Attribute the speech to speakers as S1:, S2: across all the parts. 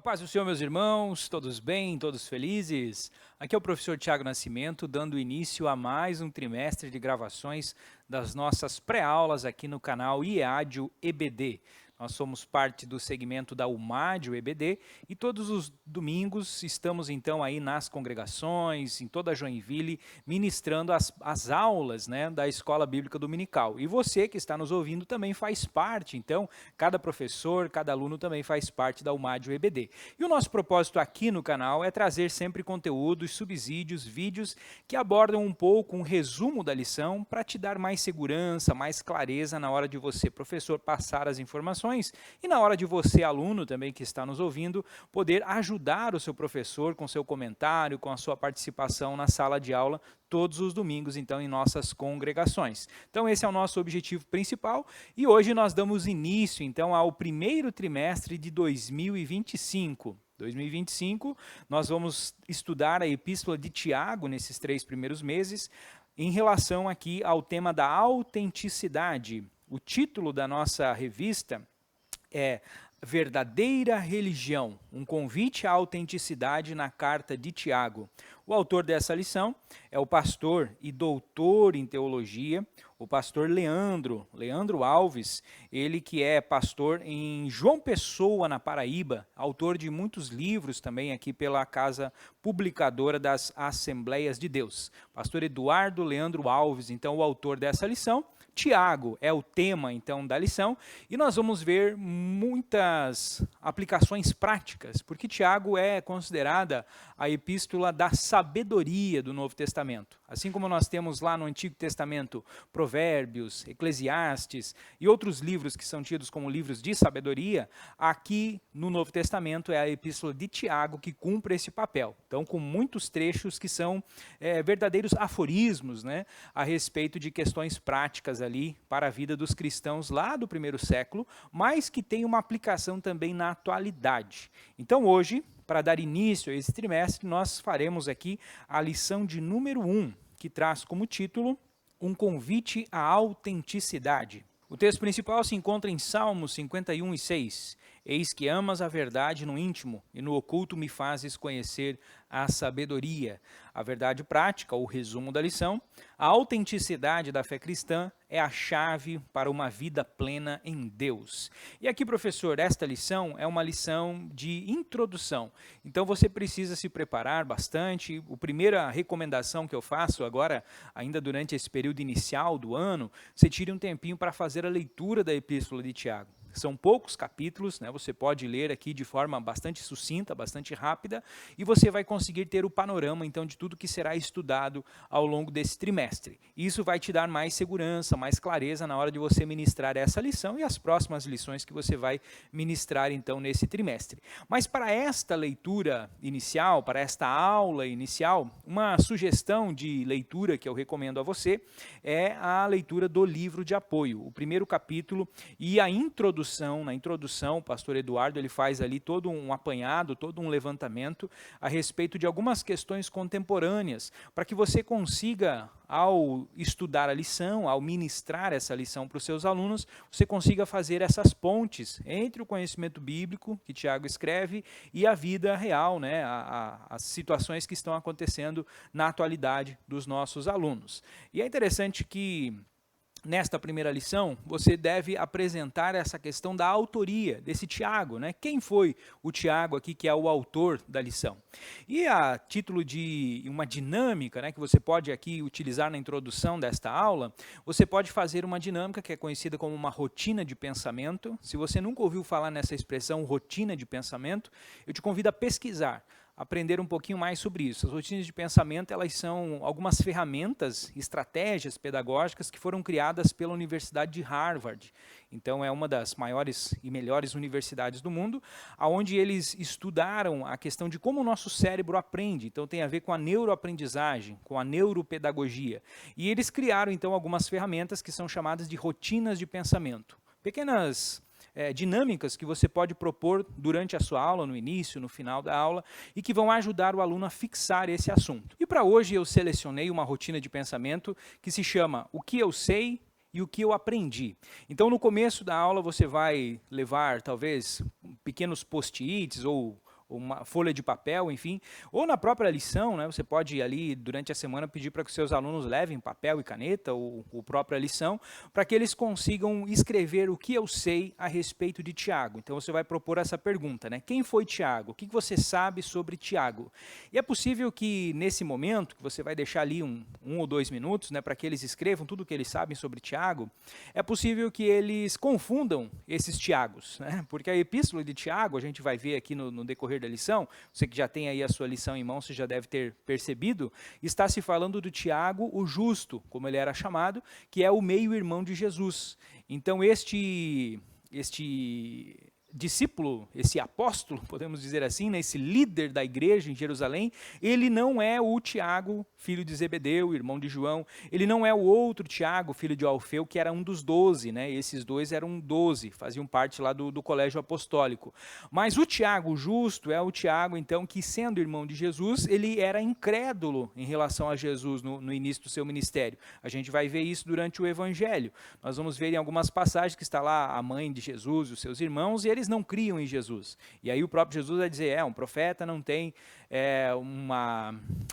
S1: paz do Senhor, meus irmãos, todos bem, todos felizes? Aqui é o professor Tiago Nascimento, dando início a mais um trimestre de gravações das nossas pré-aulas aqui no canal IEADIO EBD. Nós somos parte do segmento da UMADIO EBD e todos os domingos estamos então aí nas congregações, em toda a Joinville, ministrando as aulas, né, da Escola Bíblica Dominical. E você que está nos ouvindo também faz parte, então, cada professor, cada aluno também faz parte da UMADIO EBD. E o nosso propósito aqui no canal é trazer sempre conteúdos, subsídios, vídeos que abordam um pouco um resumo da lição para te dar mais segurança, mais clareza na hora de você, professor, passar as informações e na hora de você, aluno também que está nos ouvindo, poder ajudar o seu professor com seu comentário, com a sua participação na sala de aula todos os domingos, então, em nossas congregações. Então, esse é o nosso objetivo principal e hoje nós damos início, então, ao primeiro trimestre de 2025. 2025, nós vamos estudar a Epístola de Tiago nesses 3 primeiros meses, em relação aqui ao tema da autenticidade. O título da nossa revista é Verdadeira Religião, um convite à autenticidade na carta de Tiago. O autor dessa lição é o pastor e doutor em teologia, o pastor Leandro Alves, ele que é pastor em João Pessoa, na Paraíba, autor de muitos livros também aqui pela Casa Publicadora das Assembleias de Deus. Pastor Eduardo Leandro Alves, então, o autor dessa lição. Tiago é o tema, então, da lição, e nós vamos ver muitas aplicações práticas, porque Tiago é considerada a epístola da sabedoria do Novo Testamento. Assim como nós temos lá no Antigo Testamento Provérbios, Eclesiastes e outros livros que são tidos como livros de sabedoria, aqui no Novo Testamento é a epístola de Tiago que cumpre esse papel. Então, com muitos trechos que são verdadeiros aforismos, né, a respeito de questões práticas ali para a vida dos cristãos lá do primeiro século, mas que tem uma aplicação também na atualidade. Então hoje, para dar início a esse trimestre, nós faremos aqui a lição de número 1, que traz como título Um convite à autenticidade. O texto principal se encontra em Salmos 51:6. Eis que amas a verdade no íntimo, e no oculto me fazes conhecer a sabedoria. A verdade prática, o resumo da lição, a autenticidade da fé cristã é a chave para uma vida plena em Deus. E aqui, professor, esta lição é uma lição de introdução. Então você precisa se preparar bastante. A primeira recomendação que eu faço agora, ainda durante esse período inicial do ano, você tire um tempinho para fazer a leitura da Epístola de Tiago. São poucos capítulos, né? Você pode ler aqui de forma bastante sucinta, bastante rápida, e você vai conseguir ter o panorama, então, de tudo que será estudado ao longo desse trimestre. Isso vai te dar mais segurança, mais clareza na hora de você ministrar essa lição e as próximas lições que você vai ministrar, então, nesse trimestre. Mas para esta leitura inicial, para esta aula inicial, uma sugestão de leitura que eu recomendo a você é a leitura do livro de apoio, o primeiro capítulo e a introdução. Na introdução, o pastor Eduardo ele faz ali todo um apanhado, todo um levantamento a respeito de algumas questões contemporâneas, para que você consiga, ao estudar a lição, ao ministrar essa lição para os seus alunos, você consiga fazer essas pontes entre o conhecimento bíblico que Tiago escreve e a vida real, né, as situações que estão acontecendo na atualidade dos nossos alunos. E é interessante que nesta primeira lição, você deve apresentar essa questão da autoria desse Tiago, né? Quem foi o Tiago aqui que é o autor da lição? E a título de uma dinâmica, né, que você pode aqui utilizar na introdução desta aula, você pode fazer uma dinâmica que é conhecida como uma rotina de pensamento. Se você nunca ouviu falar nessa expressão rotina de pensamento, eu te convido a pesquisar, aprender um pouquinho mais sobre isso. As rotinas de pensamento, elas são algumas ferramentas, estratégias pedagógicas que foram criadas pela Universidade de Harvard. Então, é uma das maiores e melhores universidades do mundo, onde eles estudaram a questão de como o nosso cérebro aprende. Então, tem a ver com a neuroaprendizagem, com a neuropedagogia. E eles criaram, então, algumas ferramentas que são chamadas de rotinas de pensamento. Pequenas dinâmicas que você pode propor durante a sua aula, no início, no final da aula, e que vão ajudar o aluno a fixar esse assunto. E para hoje eu selecionei uma rotina de pensamento que se chama O que eu sei e o que eu aprendi. Então, no começo da aula, você vai levar, talvez, pequenos post-its ou uma folha de papel, enfim, ou na própria lição, né, você pode ali durante a semana pedir para que os seus alunos levem papel e caneta ou própria lição, para que eles consigam escrever o que eu sei a respeito de Tiago. Então você vai propor essa pergunta, né? Quem foi Tiago? O que você sabe sobre Tiago? E é possível que nesse momento, que você vai deixar ali um ou 2 minutos, né, para que eles escrevam tudo o que eles sabem sobre Tiago, é possível que eles confundam esses Tiagos, né? Porque a epístola de Tiago, a gente vai ver aqui no decorrer da lição, você que já tem aí a sua lição em mão, você já deve ter percebido, está se falando do Tiago, o justo, como ele era chamado, que é o meio-irmão de Jesus. Então este discípulo, esse apóstolo, podemos dizer assim, né, esse líder da igreja em Jerusalém, ele não é o Tiago, filho de Zebedeu, irmão de João, ele não é o outro Tiago, filho de Alfeu, que era um dos 12, né, esses dois eram 12, faziam parte lá do colégio apostólico. Mas o Tiago justo é o Tiago, então, que sendo irmão de Jesus, ele era incrédulo em relação a Jesus no início do seu ministério. A gente vai ver isso durante o Evangelho. Nós vamos ver em algumas passagens que está lá a mãe de Jesus e os seus irmãos, e eles não criam em Jesus. E aí o próprio Jesus vai dizer, um profeta não tem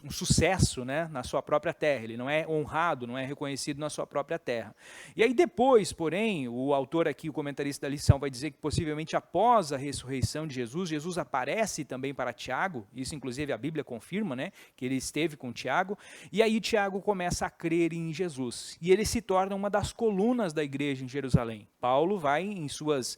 S1: um sucesso, né, na sua própria terra, ele não é honrado, não é reconhecido na sua própria terra. E aí depois, porém, o autor aqui, o comentarista da lição, vai dizer que possivelmente após a ressurreição de Jesus, Jesus aparece também para Tiago, isso inclusive a Bíblia confirma, né, que ele esteve com Tiago, e aí Tiago começa a crer em Jesus, e ele se torna uma das colunas da igreja em Jerusalém. Paulo vai em suas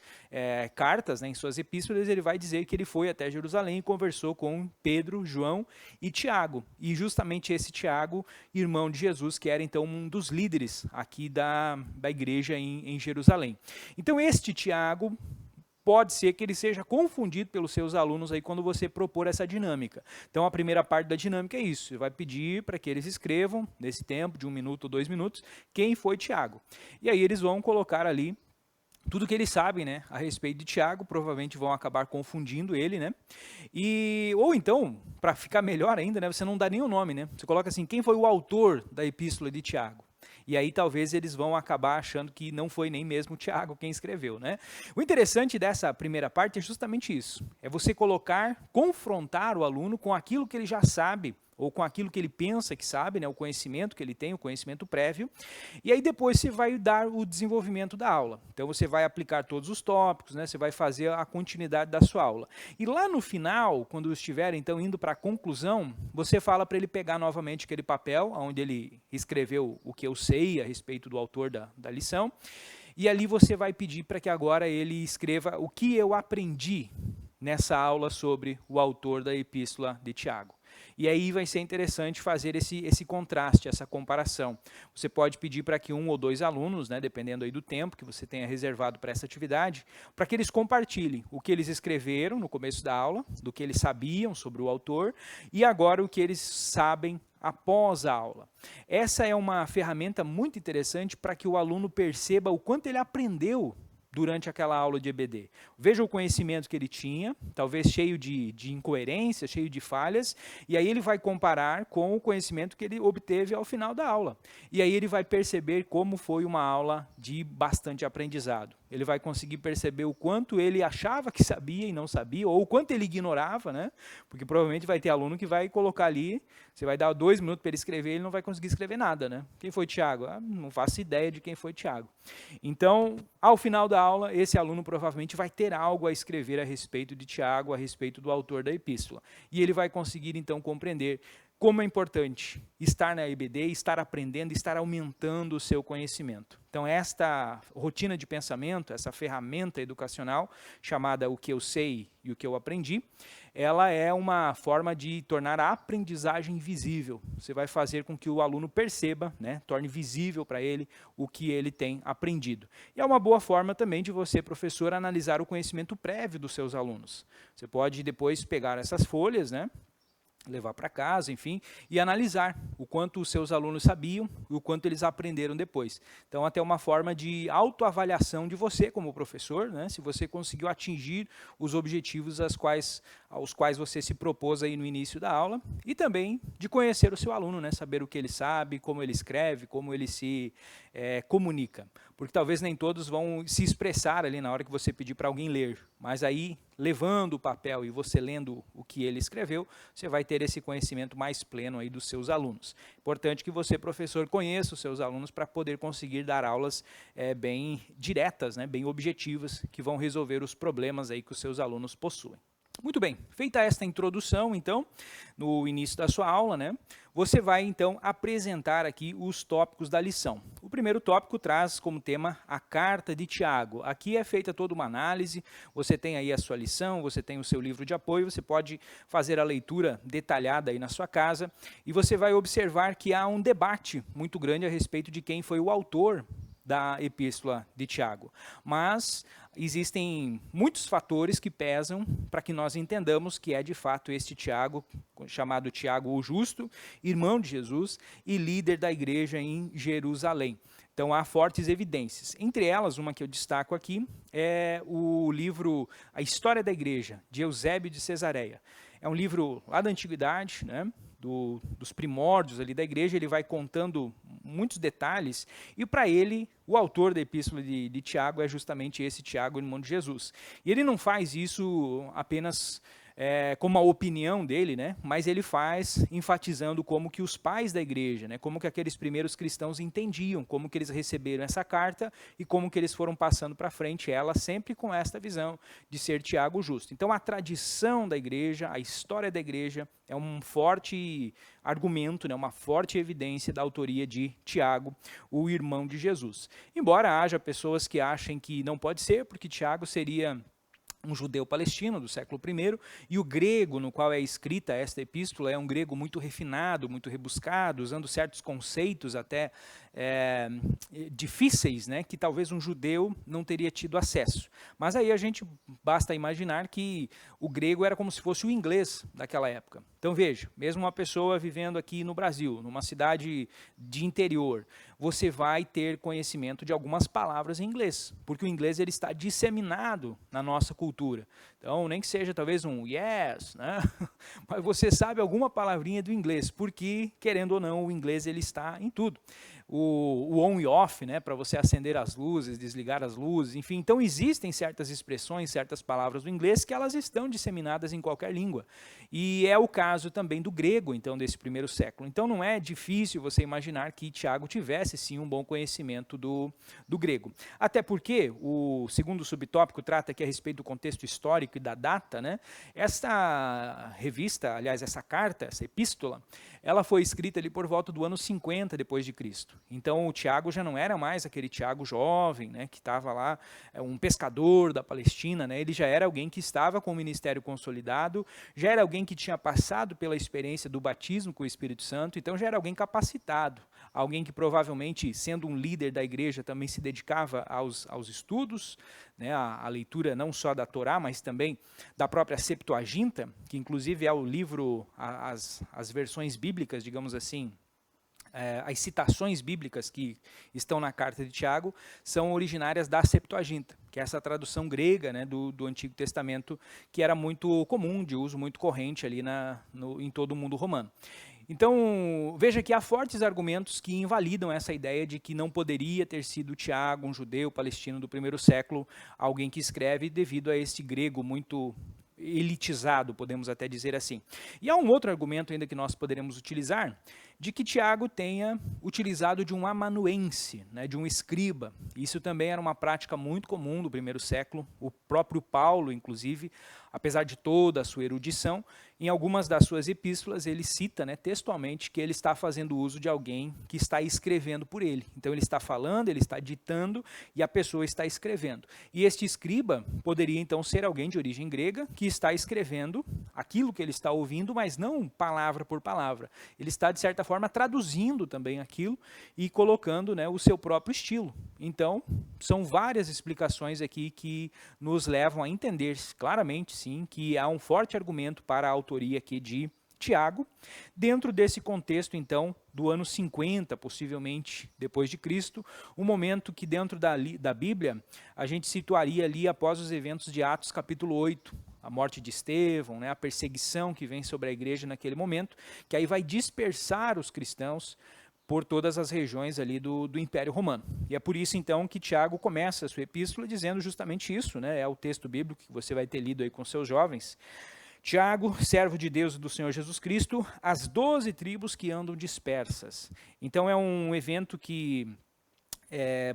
S1: cartas, né, em suas epístolas, ele vai dizer que ele foi até Jerusalém e conversou com Pedro, João e Tiago. E justamente esse Tiago, irmão de Jesus, que era então um dos líderes aqui da igreja em Jerusalém. Então este Tiago, pode ser que ele seja confundido pelos seus alunos aí quando você propor essa dinâmica. Então a primeira parte da dinâmica é isso, você vai pedir para que eles escrevam, nesse tempo de 1 minuto ou 2 minutos, quem foi Tiago. E aí eles vão colocar ali tudo que eles sabem, né, a respeito de Tiago, provavelmente vão acabar confundindo ele, né, ou então, para ficar melhor ainda, né, você não dá nem o nome, né, você coloca assim, quem foi o autor da epístola de Tiago? E aí talvez eles vão acabar achando que não foi nem mesmo Tiago quem escreveu, né. O interessante dessa primeira parte é justamente isso, é você confrontar o aluno com aquilo que ele já sabe, ou com aquilo que ele pensa que sabe, né, o conhecimento que ele tem, o conhecimento prévio, e aí depois você vai dar o desenvolvimento da aula. Então você vai aplicar todos os tópicos, né, você vai fazer a continuidade da sua aula. E lá no final, quando estiver então indo para a conclusão, você fala para ele pegar novamente aquele papel, onde ele escreveu o que eu sei a respeito do autor da lição, e ali você vai pedir para que agora ele escreva o que eu aprendi nessa aula sobre o autor da epístola de Tiago. E aí vai ser interessante fazer esse contraste, essa comparação. Você pode pedir para que 1 ou 2 alunos, né, dependendo aí do tempo que você tenha reservado para essa atividade, para que eles compartilhem o que eles escreveram no começo da aula, do que eles sabiam sobre o autor, e agora o que eles sabem após a aula. Essa é uma ferramenta muito interessante para que o aluno perceba o quanto ele aprendeu durante aquela aula de EBD. Veja o conhecimento que ele tinha, talvez cheio de incoerências, cheio de falhas, e aí ele vai comparar com o conhecimento que ele obteve ao final da aula. E aí ele vai perceber como foi uma aula de bastante aprendizado. Ele vai conseguir perceber o quanto ele achava que sabia e não sabia, ou o quanto ele ignorava, né? Porque provavelmente vai ter aluno que vai colocar ali, você vai dar 2 minutos para ele escrever, ele não vai conseguir escrever nada, né? Quem foi Tiago? Não faço ideia de quem foi Tiago. Então, ao final da aula, esse aluno provavelmente vai ter algo a escrever a respeito de Tiago, a respeito do autor da epístola. E ele vai conseguir, então, compreender como é importante estar na EBD, estar aprendendo, estar aumentando o seu conhecimento. Então, esta rotina de pensamento, essa ferramenta educacional, chamada O que eu sei e o que eu aprendi, ela é uma forma de tornar a aprendizagem visível. Você vai fazer com que o aluno perceba, né, torne visível para ele o que ele tem aprendido. E é uma boa forma também de você, professor, analisar o conhecimento prévio dos seus alunos. Você pode depois pegar essas folhas, né, levar para casa, enfim, e analisar o quanto os seus alunos sabiam e o quanto eles aprenderam depois. Então, até uma forma de autoavaliação de você como professor, né, se você conseguiu atingir os objetivos aos quais você se propôs aí no início da aula, e também de conhecer o seu aluno, né, saber o que ele sabe, como ele escreve, como ele se comunica. Porque talvez nem todos vão se expressar ali na hora que você pedir para alguém ler, mas aí levando o papel e você lendo o que ele escreveu, você vai ter esse conhecimento mais pleno aí dos seus alunos. Importante que você, professor, conheça os seus alunos para poder conseguir dar aulas bem diretas, né, bem objetivas, que vão resolver os problemas aí que os seus alunos possuem. Muito bem, feita esta introdução, então, no início da sua aula, né, você vai, então, apresentar aqui os tópicos da lição. O primeiro tópico traz como tema a Carta de Tiago. Aqui é feita toda uma análise, você tem aí a sua lição, você tem o seu livro de apoio, você pode fazer a leitura detalhada aí na sua casa, e você vai observar que há um debate muito grande a respeito de quem foi o autor da Epístola de Tiago. Mas existem muitos fatores que pesam para que nós entendamos que é de fato este Tiago, chamado Tiago o Justo, irmão de Jesus e líder da igreja em Jerusalém. Então há fortes evidências. Entre elas, uma que eu destaco aqui é o livro A História da Igreja, de Eusébio de Cesareia. É um livro lá da antiguidade, né? Dos primórdios ali da igreja, ele vai contando muitos detalhes, e para ele, o autor da epístola de Tiago é justamente esse Tiago, irmão de Jesus. E ele não faz isso apenas como a opinião dele, né? Mas ele faz enfatizando como que os pais da igreja, né? Como que aqueles primeiros cristãos entendiam, como que eles receberam essa carta e como que eles foram passando para frente ela, sempre com esta visão de ser Tiago justo. Então a tradição da igreja, a história da igreja é um forte argumento, né? Uma forte evidência da autoria de Tiago, o irmão de Jesus. Embora haja pessoas que achem que não pode ser, porque Tiago seria um judeu palestino do século I, e o grego no qual é escrita esta epístola é um grego muito refinado, muito rebuscado, usando certos conceitos até difíceis, né, que talvez um judeu não teria tido acesso. Mas aí a gente basta imaginar que o grego era como se fosse o inglês daquela época. Então veja, mesmo uma pessoa vivendo aqui no Brasil, numa cidade de interior, você vai ter conhecimento de algumas palavras em inglês, porque o inglês ele está disseminado na nossa cultura. Então, nem que seja talvez um yes, né? Mas você sabe alguma palavrinha do inglês, porque, querendo ou não, o inglês ele está em tudo. O on e off, né, para você acender as luzes, desligar as luzes, enfim. Então, existem certas expressões, certas palavras do inglês que elas estão disseminadas em qualquer língua. E é o caso também do grego, então, desse primeiro século. Então, não é difícil você imaginar que Tiago tivesse, sim, um bom conhecimento do grego. Até porque o segundo subtópico trata aqui a respeito do contexto histórico e da data, né? Essa revista, aliás, essa carta, essa epístola, ela foi escrita ali por volta do ano 50 depois de Cristo. Então o Tiago já não era mais aquele Tiago jovem, né, que estava lá, um pescador da Palestina, né? Ele já era alguém que estava com o ministério consolidado, já era alguém que tinha passado pela experiência do batismo com o Espírito Santo, então já era alguém capacitado, alguém que provavelmente, sendo um líder da igreja, também se dedicava aos estudos, né, a leitura não só da Torá, mas também da própria Septuaginta, que inclusive é o livro, as versões bíblicas, digamos assim, as citações bíblicas que estão na carta de Tiago são originárias da Septuaginta, que é essa tradução grega, né, do Antigo Testamento, que era muito comum, de uso muito corrente ali em todo o mundo romano. Então, veja que há fortes argumentos que invalidam essa ideia de que não poderia ter sido Tiago, um judeu palestino do primeiro século, alguém que escreve devido a esse grego muito elitizado, podemos até dizer assim. E há um outro argumento ainda que nós poderemos utilizar, de que Tiago tenha utilizado de um amanuense, né, de um escriba. Isso também era uma prática muito comum do primeiro século. O próprio Paulo, inclusive, apesar de toda a sua erudição, em algumas das suas epístolas ele cita, né, textualmente que ele está fazendo uso de alguém que está escrevendo por ele. Então ele está falando, ele está ditando e a pessoa está escrevendo. E este escriba poderia então ser alguém de origem grega que está escrevendo aquilo que ele está ouvindo, mas não palavra por palavra. Ele está, de certa forma, traduzindo também aquilo e colocando, né, o seu próprio estilo. Então, são várias explicações aqui que nos levam a entender claramente, sim, que há um forte argumento para a autoria aqui de Tiago, dentro desse contexto, então, do ano 50, possivelmente depois de Cristo, um momento que dentro da Bíblia a gente situaria ali após os eventos de Atos capítulo 8, a morte de Estevão, né, a perseguição que vem sobre a igreja naquele momento, que aí vai dispersar os cristãos por todas as regiões ali do Império Romano. E é por isso, então, que Tiago começa a sua epístola dizendo justamente isso, né? É o texto bíblico que você vai ter lido aí com seus jovens. Tiago, servo de Deus e do Senhor Jesus Cristo, as 12 tribos que andam dispersas. Então é um evento que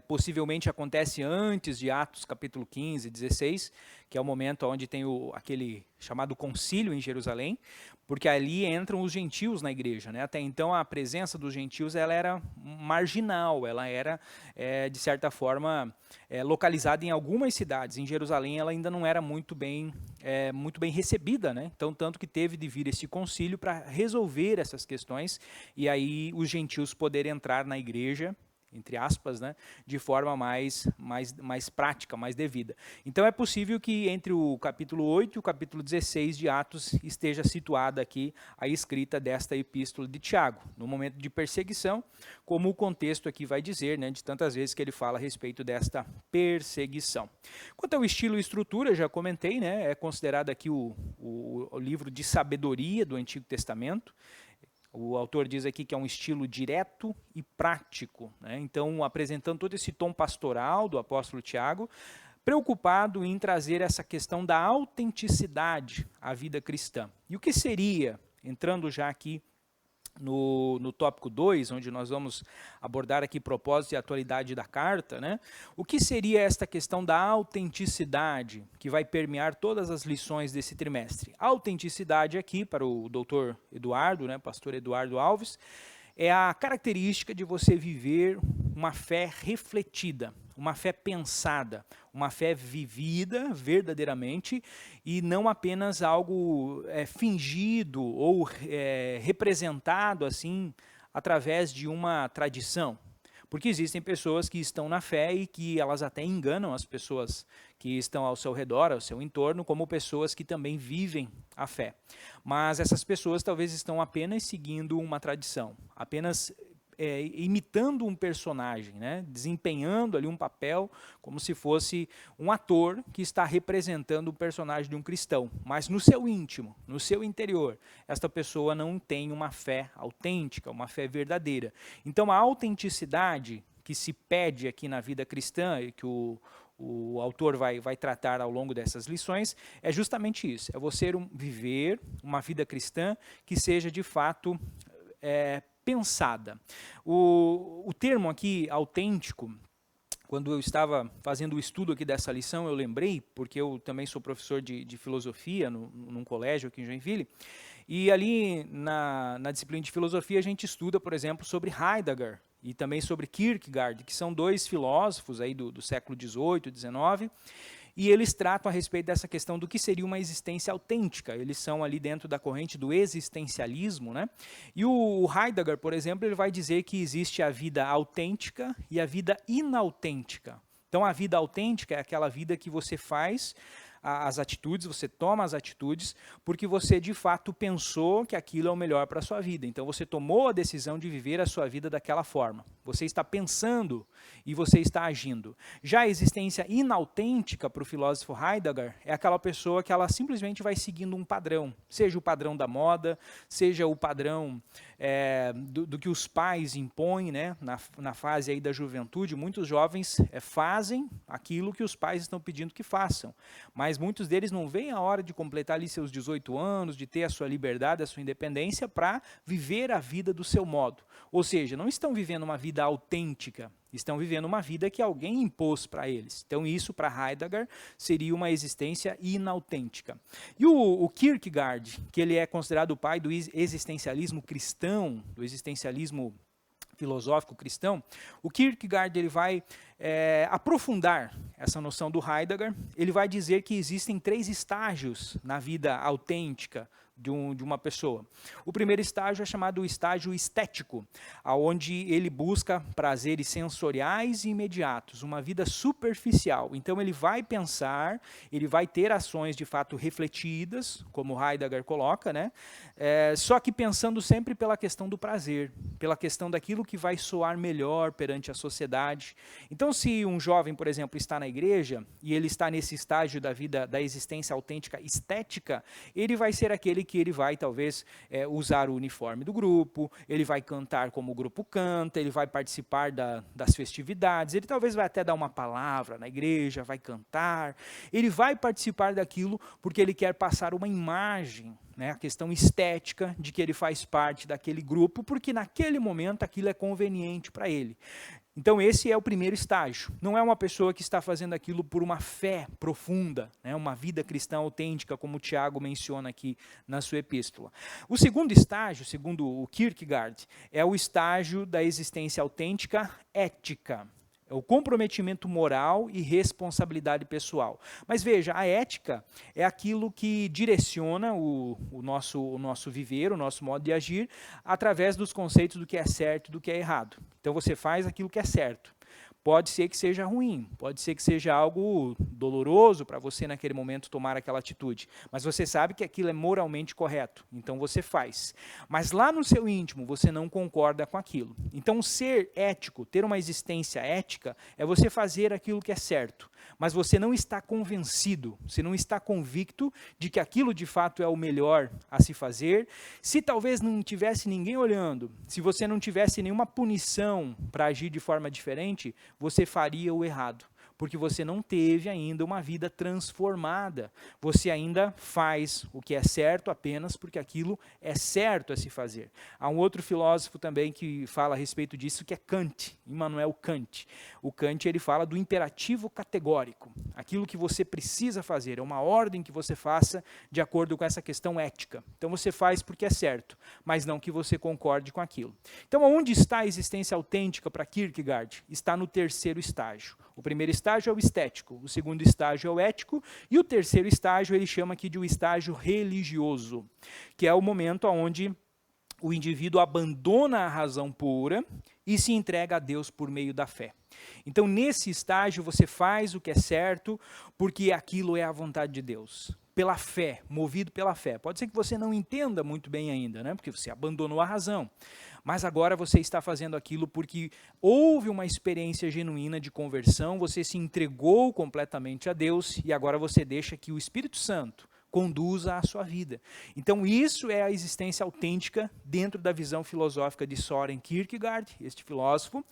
S1: possivelmente acontece antes de Atos capítulo 15, 16, que é o momento onde tem aquele chamado concílio em Jerusalém, porque ali entram os gentios na igreja, né? Até então a presença dos gentios ela era marginal, ela era de certa forma localizada em algumas cidades. Em Jerusalém ela ainda não era muito bem recebida, né? Então tanto que teve de vir esse concílio para resolver essas questões e aí os gentios poderem entrar na igreja, entre aspas, né, de forma mais prática, mais devida. Então é possível que entre o capítulo 8 e o capítulo 16 de Atos esteja situada aqui a escrita desta epístola de Tiago, no momento de perseguição, como o contexto aqui vai dizer, né, de tantas vezes que ele fala a respeito desta perseguição. Quanto ao estilo e estrutura, já comentei, né, é considerado aqui o livro de sabedoria do Antigo Testamento. O autor diz aqui que é um estilo direto e prático, né? Então, apresentando todo esse tom pastoral do apóstolo Tiago, preocupado em trazer essa questão da autenticidade à vida cristã. E o que seria, entrando já aqui no tópico 2, onde nós vamos abordar aqui propósito e atualidade da carta, né? O que seria esta questão da autenticidade que vai permear todas as lições desse trimestre? A autenticidade aqui, para o doutor Eduardo, né, pastor Eduardo Alves, é a característica de você viver uma fé refletida, uma fé pensada, uma fé vivida verdadeiramente e não apenas algo fingido ou representado assim através de uma tradição. Porque existem pessoas que estão na fé e que elas até enganam as pessoas que estão ao seu redor, ao seu entorno, como pessoas que também vivem a fé. Mas essas pessoas talvez estão apenas seguindo uma tradição, apenas imitando um personagem, né? Desempenhando ali um papel como se fosse um ator que está representando o personagem de um cristão. Mas no seu íntimo, no seu interior, esta pessoa não tem uma fé autêntica, uma fé verdadeira. Então a autenticidade que se pede aqui na vida cristã e que o autor vai tratar ao longo dessas lições, é justamente isso, é você viver uma vida cristã que seja de fato pensada. O termo aqui, autêntico, quando eu estava fazendo o estudo aqui dessa lição, eu lembrei, porque eu também sou professor de filosofia num colégio aqui em Joinville, e ali na disciplina de filosofia a gente estuda, por exemplo, sobre Heidegger e também sobre Kierkegaard, que são dois filósofos aí do século XVIII, XIX, e eles tratam a respeito dessa questão do que seria uma existência autêntica. Eles são ali dentro da corrente do existencialismo, né? E o Heidegger, por exemplo, ele vai dizer que existe a vida autêntica e a vida inautêntica. Então, a vida autêntica é aquela vida que você faz as atitudes, você toma as atitudes porque você de fato pensou que aquilo é o melhor para a sua vida. Então você tomou a decisão de viver a sua vida daquela forma. Você está pensando e você está agindo. Já a existência inautêntica para o filósofo Heidegger é aquela pessoa que ela simplesmente vai seguindo um padrão, seja o padrão da moda, seja o padrão do que os pais impõem, né? Na fase aí da juventude, muitos jovens fazem aquilo que os pais estão pedindo que façam, mas muitos deles não veem a hora de completar ali seus 18 anos, de ter a sua liberdade, a sua independência para viver a vida do seu modo. Ou seja, não estão vivendo uma vida autêntica, estão vivendo uma vida que alguém impôs para eles. Então isso para Heidegger seria uma existência inautêntica. E o Kierkegaard, que ele é considerado o pai do existencialismo cristão, do existencialismo filosófico cristão, o Kierkegaard ele vai aprofundar essa noção do Heidegger. Ele vai dizer que existem 3 estágios na vida autêntica de uma pessoa. O primeiro estágio é chamado estágio estético, onde ele busca prazeres sensoriais e imediatos, uma vida superficial. Então ele vai pensar, ele vai ter ações de fato refletidas, como Heidegger coloca, né? Só que pensando sempre pela questão do prazer, pela questão daquilo que vai soar melhor perante a sociedade. Então se um jovem, por exemplo, está na igreja e ele está nesse estágio da vida, da existência autêntica estética, ele vai ser aquele porque ele vai talvez usar o uniforme do grupo, ele vai cantar como o grupo canta, ele vai participar das festividades, ele talvez vai até dar uma palavra na igreja, vai cantar, ele vai participar daquilo porque ele quer passar uma imagem, né, a questão estética de que ele faz parte daquele grupo, porque naquele momento aquilo é conveniente para ele. Então esse é o primeiro estágio. Não é uma pessoa que está fazendo aquilo por uma fé profunda, né, uma vida cristã autêntica, como o Tiago menciona aqui na sua epístola. O segundo estágio, segundo o Kierkegaard, é o estágio da existência autêntica ética. É o comprometimento moral e responsabilidade pessoal. Mas veja, a ética é aquilo que direciona o nosso viver, o nosso modo de agir, através dos conceitos do que é certo e do que é errado. Então você faz aquilo que é certo. Pode ser que seja ruim, pode ser que seja algo doloroso para você naquele momento tomar aquela atitude, mas você sabe que aquilo é moralmente correto, então você faz. Mas lá no seu íntimo você não concorda com aquilo. Então ser ético, ter uma existência ética, é você fazer aquilo que é certo, mas você não está convencido, você não está convicto de que aquilo de fato é o melhor a se fazer. Se talvez não tivesse ninguém olhando, se você não tivesse nenhuma punição para agir de forma diferente, você faria o errado, porque você não teve ainda uma vida transformada. Você ainda faz o que é certo apenas porque aquilo é certo a se fazer. Há um outro filósofo também que fala a respeito disso, que é Kant, Immanuel Kant. O Kant, ele fala do imperativo categórico. Aquilo que você precisa fazer, é uma ordem que você faça de acordo com essa questão ética. Então você faz porque é certo, mas não que você concorde com aquilo. Então onde está a existência autêntica para Kierkegaard? Está no terceiro estágio. O primeiro estágio é o estético, o segundo estágio é o ético, e o terceiro estágio ele chama aqui de um estágio religioso, que é o momento onde o indivíduo abandona a razão pura e se entrega a Deus por meio da fé. Então, nesse estágio, você faz o que é certo, porque aquilo é a vontade de Deus. Pela fé, movido pela fé. Pode ser que você não entenda muito bem ainda, né? Porque você abandonou a razão. Mas agora você está fazendo aquilo porque houve uma experiência genuína de conversão, você se entregou completamente a Deus e agora você deixa que o Espírito Santo conduza a sua vida. Então isso é a existência autêntica dentro da visão filosófica de Søren Kierkegaard, este filósofo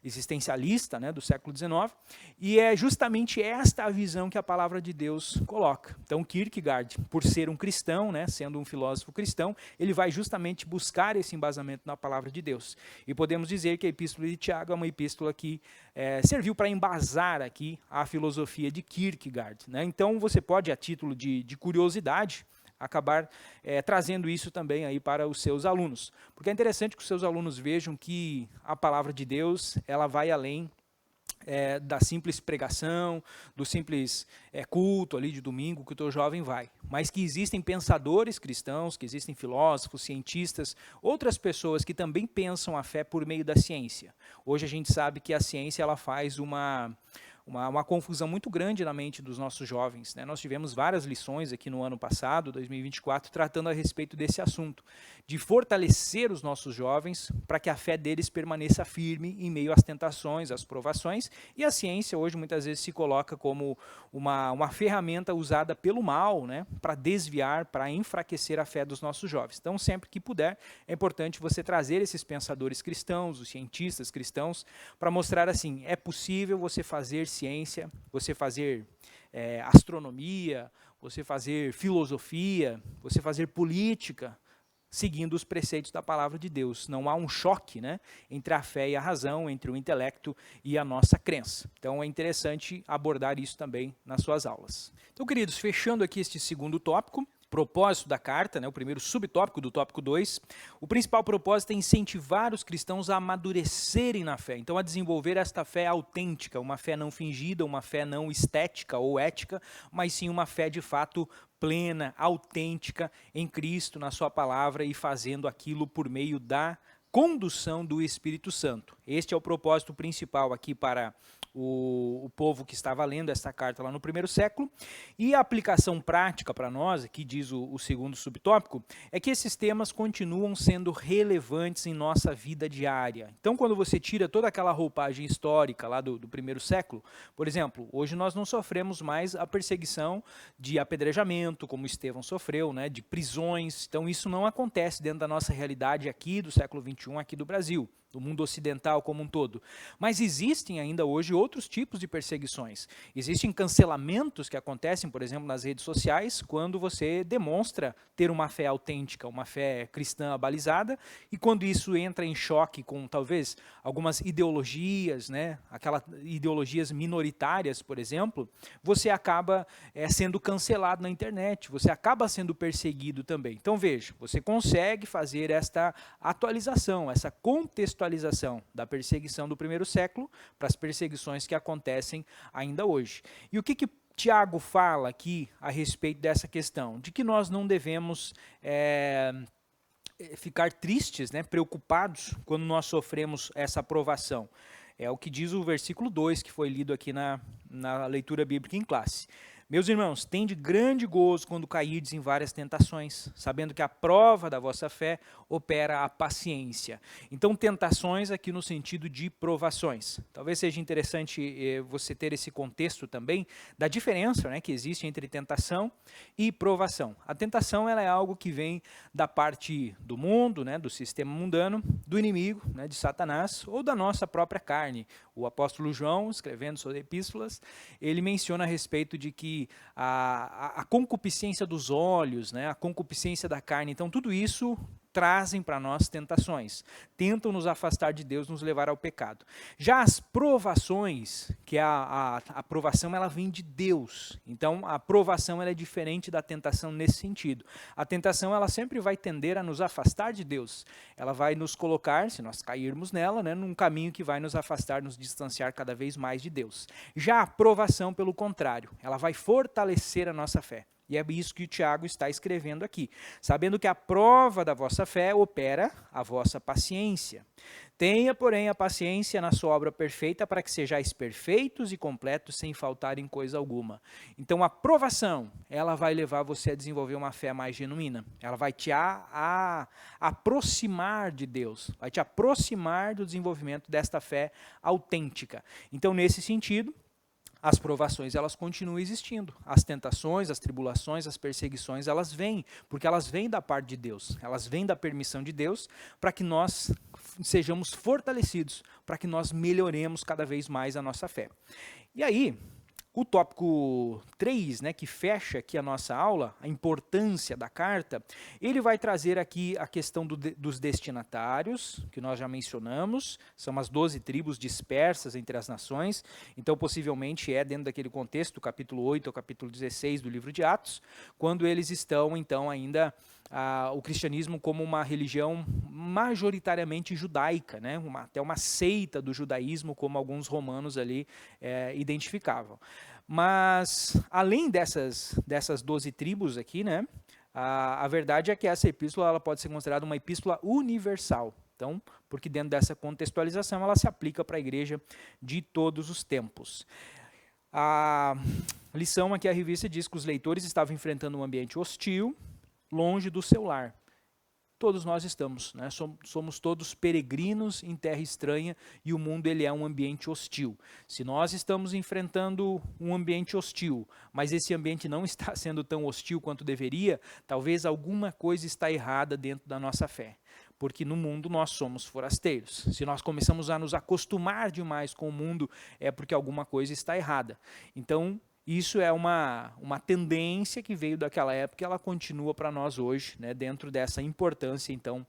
S1: existencialista, né, do século XIX, e é justamente esta a visão que a palavra de Deus coloca. Então Kierkegaard, por ser um cristão, né, sendo um filósofo cristão, ele vai justamente buscar esse embasamento na palavra de Deus. E podemos dizer que a epístola de Tiago é uma epístola que serviu para embasar aqui a filosofia de Kierkegaard, né? Então você pode, a título de curiosidade, acabar trazendo isso também aí para os seus alunos. Porque é interessante que os seus alunos vejam que a palavra de Deus, ela vai além da simples pregação, do simples culto ali de domingo que o teu jovem vai. Mas que existem pensadores cristãos, que existem filósofos, cientistas, outras pessoas que também pensam a fé por meio da ciência. Hoje a gente sabe que a ciência ela faz uma confusão muito grande na mente dos nossos jovens, né? Nós tivemos várias lições aqui no ano passado, 2024, tratando a respeito desse assunto, de fortalecer os nossos jovens para que a fé deles permaneça firme em meio às tentações, às provações, e a ciência hoje muitas vezes se coloca como uma ferramenta usada pelo mal, né? Para desviar, para enfraquecer a fé dos nossos jovens. Então, sempre que puder, é importante você trazer esses pensadores cristãos, os cientistas cristãos, para mostrar assim, é possível você fazer ciência, você fazer astronomia, você fazer filosofia, você fazer política, seguindo os preceitos da palavra de Deus. Não há um choque, né, entre a fé e a razão, entre o intelecto e a nossa crença. Então é interessante abordar isso também nas suas aulas. Então, queridos, fechando aqui este segundo tópico, propósito da carta, né, o primeiro subtópico do tópico 2, o principal propósito é incentivar os cristãos a amadurecerem na fé, então a desenvolver esta fé autêntica, uma fé não fingida, uma fé não estética ou ética, mas sim uma fé de fato plena, autêntica em Cristo, na sua palavra e fazendo aquilo por meio da condução do Espírito Santo. Este é o propósito principal aqui para o povo que estava lendo esta carta lá no primeiro século. E a aplicação prática para nós, aqui diz o segundo subtópico, é que esses temas continuam sendo relevantes em nossa vida diária. Então, quando você tira toda aquela roupagem histórica lá do primeiro século, por exemplo, hoje nós não sofremos mais a perseguição de apedrejamento, como Estevão sofreu, né, de prisões. Então, isso não acontece dentro da nossa realidade aqui do século XXI, aqui do Brasil, do mundo ocidental como um todo. Mas existem ainda hoje outros tipos de perseguições. Existem cancelamentos que acontecem, por exemplo, nas redes sociais, quando você demonstra ter uma fé autêntica, uma fé cristã abalizada, e quando isso entra em choque com, talvez, algumas ideologias, né, aquelas ideologias minoritárias, por exemplo, você acaba sendo cancelado na internet, você acaba sendo perseguido também. Então, veja, você consegue fazer esta atualização, essa contextualização da perseguição do primeiro século para as perseguições que acontecem ainda hoje. E o que Tiago fala aqui a respeito dessa questão? De que nós não devemos ficar tristes, né, preocupados quando nós sofremos essa provação. É o que diz o versículo 2, que foi lido aqui na leitura bíblica em classe. Meus irmãos, tende grande gozo quando cairdes em várias tentações, sabendo que a prova da vossa fé opera a paciência. Então, tentações aqui no sentido de provações. Talvez seja interessante você ter esse contexto também da diferença, né, que existe entre tentação e provação. A tentação ela é algo que vem da parte do mundo, né, do sistema mundano, do inimigo, né, de Satanás, ou da nossa própria carne. O apóstolo João, escrevendo suas epístolas, ele menciona a respeito de que a concupiscência dos olhos, né, a concupiscência da carne, então tudo isso trazem para nós tentações, tentam nos afastar de Deus, nos levar ao pecado. Já as provações, que a provação ela vem de Deus, então a provação ela é diferente da tentação nesse sentido. A tentação ela sempre vai tender a nos afastar de Deus, ela vai nos colocar, se nós cairmos nela, né, num caminho que vai nos afastar, nos distanciar cada vez mais de Deus. Já a provação, pelo contrário, ela vai fortalecer a nossa fé. E é isso que o Tiago está escrevendo aqui. Sabendo que a prova da vossa fé opera a vossa paciência. Tenha, porém, a paciência na sua obra perfeita para que sejais perfeitos e completos sem faltar em coisa alguma. Então, a provação, ela vai levar você a desenvolver uma fé mais genuína. Ela vai te aproximar de Deus, vai te aproximar do desenvolvimento desta fé autêntica. Então, nesse sentido, as provações elas continuam existindo, as tentações, as tribulações, as perseguições elas vêm, porque elas vêm da parte de Deus, elas vêm da permissão de Deus para que nós sejamos fortalecidos, para que nós melhoremos cada vez mais a nossa fé. E aí, o tópico 3, né, que fecha aqui a nossa aula, a importância da carta, ele vai trazer aqui a questão dos destinatários, que nós já mencionamos, são as 12 tribos dispersas entre as nações, então possivelmente é dentro daquele contexto, do capítulo 8 ao capítulo 16 do livro de Atos, quando eles estão então ainda o cristianismo como uma religião majoritariamente judaica, né? Até uma seita do judaísmo, como alguns romanos ali identificavam. Mas, além dessas 12 tribos aqui, né, a verdade é que essa epístola ela pode ser considerada uma epístola universal. Então, porque dentro dessa contextualização ela se aplica para a igreja de todos os tempos. A lição aqui, a revista diz que os leitores estavam enfrentando um ambiente hostil, longe do seu lar. Todos nós estamos, né? Somos todos peregrinos em terra estranha e o mundo ele é um ambiente hostil. Se nós estamos enfrentando um ambiente hostil, mas esse ambiente não está sendo tão hostil quanto deveria, talvez alguma coisa está errada dentro da nossa fé. Porque no mundo nós somos forasteiros. Se nós começamos a nos acostumar demais com o mundo, é porque alguma coisa está errada. Então, isso é uma tendência que veio daquela época e ela continua para nós hoje, né, dentro dessa importância então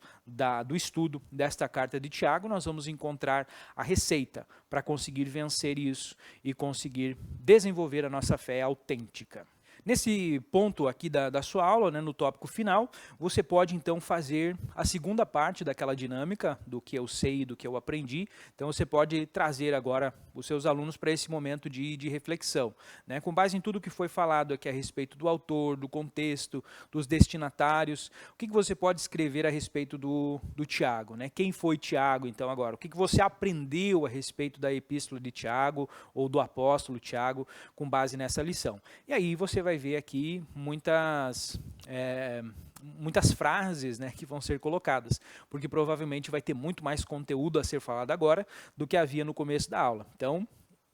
S1: do estudo desta carta de Tiago. Nós vamos encontrar a receita para conseguir vencer isso e conseguir desenvolver a nossa fé autêntica. Nesse ponto aqui da sua aula, né, no tópico final, você pode então fazer a segunda parte daquela dinâmica do que eu sei e do que eu aprendi. Então você pode trazer agora os seus alunos para esse momento de reflexão, né, com base em tudo que foi falado aqui a respeito do autor, do contexto, dos destinatários. O que você pode escrever a respeito do Tiago, né? Quem foi Tiago então agora? O que você aprendeu a respeito da epístola de Tiago ou do apóstolo Tiago com base nessa lição? E aí você vai ver aqui muitas frases, né, que vão ser colocadas, porque provavelmente vai ter muito mais conteúdo a ser falado agora do que havia no começo da aula. Então,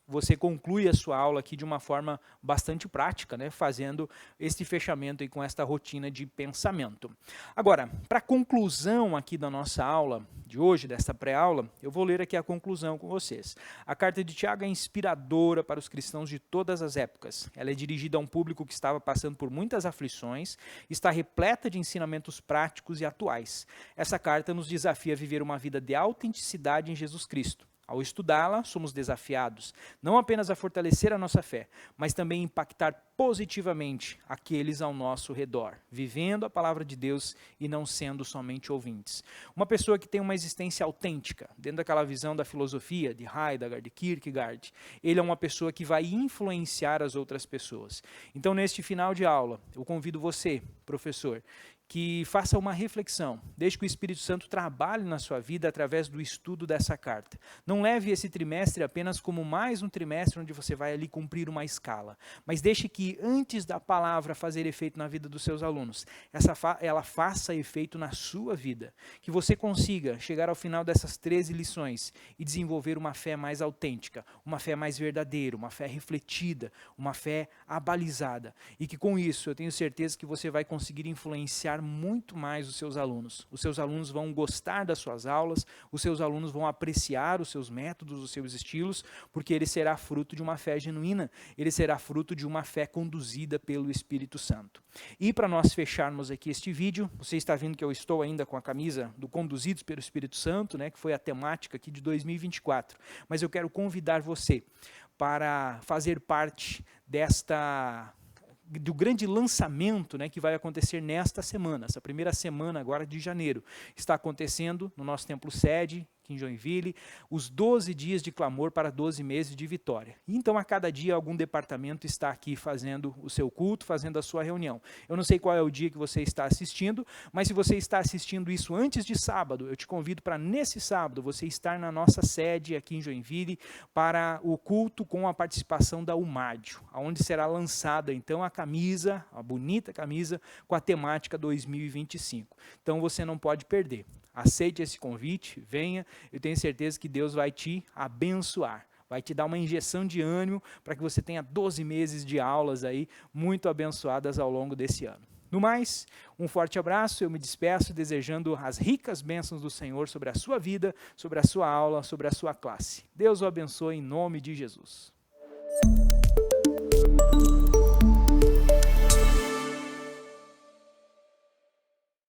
S1: você conclui a sua aula aqui de uma forma bastante prática, né, fazendo este fechamento aí com esta rotina de pensamento. Agora, para a conclusão aqui da nossa aula de hoje, desta pré-aula, eu vou ler aqui a conclusão com vocês. A carta de Tiago é inspiradora para os cristãos de todas as épocas. Ela é dirigida a um público que estava passando por muitas aflições, está repleta de ensinamentos práticos e atuais. Essa carta nos desafia a viver uma vida de autenticidade em Jesus Cristo. Ao estudá-la, somos desafiados não apenas a fortalecer a nossa fé, mas também impactar positivamente aqueles ao nosso redor, vivendo a palavra de Deus e não sendo somente ouvintes. Uma pessoa que tem uma existência autêntica, dentro daquela visão da filosofia de Heidegger, de Kierkegaard, ele é uma pessoa que vai influenciar as outras pessoas. Então, neste final de aula, eu convido você, professor, que faça uma reflexão, deixe que o Espírito Santo trabalhe na sua vida através do estudo dessa carta. Não leve esse trimestre apenas como mais um trimestre onde você vai ali cumprir uma escala, mas deixe que antes da palavra fazer efeito na vida dos seus alunos, ela faça efeito na sua vida, que você consiga chegar ao final dessas 13 lições e desenvolver uma fé mais autêntica, uma fé mais verdadeira, uma fé refletida, uma fé abalizada, e que com isso eu tenho certeza que você vai conseguir influenciar muito mais os seus alunos. Os seus alunos vão gostar das suas aulas, os seus alunos vão apreciar os seus métodos, os seus estilos, porque ele será fruto de uma fé genuína, ele será fruto de uma fé conduzida pelo Espírito Santo. E para nós fecharmos aqui este vídeo, você está vendo que eu estou ainda com a camisa do Conduzidos pelo Espírito Santo, né, que foi a temática aqui de 2024, mas eu quero convidar você para fazer parte do grande lançamento, né, que vai acontecer nesta semana, essa primeira semana agora de janeiro. Está acontecendo no nosso templo sede, aqui em Joinville, os 12 dias de clamor para 12 meses de vitória. Então, a cada dia, algum departamento está aqui fazendo o seu culto, fazendo a sua reunião. Eu não sei qual é o dia que você está assistindo, mas se você está assistindo isso antes de sábado, eu te convido para, nesse sábado, você estar na nossa sede aqui em Joinville para o culto com a participação da Umádio, onde será lançada, então, a camisa, a bonita camisa, com a temática 2025. Então, você não pode perder. Aceite esse convite, venha, eu tenho certeza que Deus vai te abençoar, vai te dar uma injeção de ânimo para que você tenha 12 meses de aulas aí muito abençoadas ao longo desse ano. No mais, um forte abraço, eu me despeço desejando as ricas bênçãos do Senhor sobre a sua vida, sobre a sua aula, sobre a sua classe. Deus o abençoe em nome de Jesus.